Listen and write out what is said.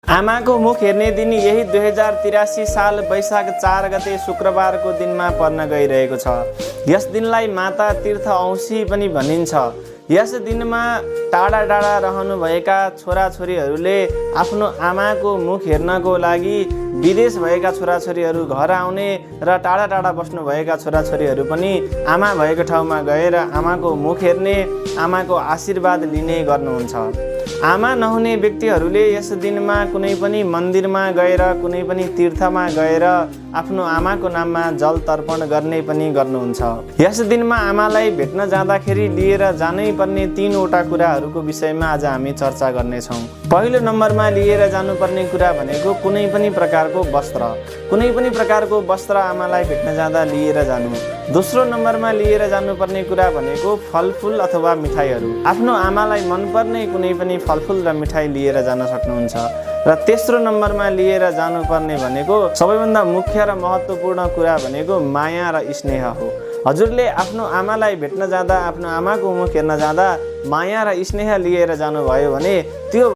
आमाको मुख हेर्ने दिन यही 2083 साल वैशाख 4 गते शुक्रबारको दिनमा पर्न गइरहेको छ। यस दिनलाई माता तीर्थ औँसी पनि भनिन्छ। यस दिनमा टाढा टाढा रहनुभएका छोराछोरीहरूले आफ्नो आमाको मुख हेर्नको लागि विदेश भएका छोराछोरीहरू घर आउने र टाढा टाढा बस्नुभएका छोराछोरीहरू पनि आमा भएको ठाउँमा गएर आमाको मुख हेर्ने, आमाको आशीर्वाद लिने गर्नुहुन्छ। आमा नहुने व्यक्तिहरूले यस दिनमा कुनै पनि मन्दिरमा गएर, कुनै पनि तीर्थमा गएर आफ्नो आमाको नाममा जल तर्पण गर्ने पनि गर्नुहुन्छ। यस दिनमा आमालाई भेट्न जाँदाखेरि लिएर जानै पर्ने 3 वटा कुराहरूको विषयमा आज हामी चर्चा गर्नेछौँ। पहिलो नम्बरमा लिएर जानुपर्ने कुरा भनेको कुनै पनि प्रकारको वस्त्र। कुनै पनि प्रकारको वस्त्र आमालाई भेट्न जाँदा लिएर जानु। दोस्रो नम्बरमा लिएर जानुपर्ने कुरा भनेको फलफुल अथवा मिठाईहरू। आफ्नो आमालाई मनपर्ने कुनै पनि फलफुल र मिठाई लिएर जान सक्नुहुन्छ। र तेस्रो नम्बरमा लिएर जानुपर्ने भनेको सबैभन्दा मुख्य र महत्त्वपूर्ण कुरा भनेको माया र स्नेह हो। हजुरले आफ्नो आमालाई भेट्न जाँदा, आफ्नो आमाको मुख हेर्न जाँदा माया र स्नेह लिएर जानुभयो भने त्यो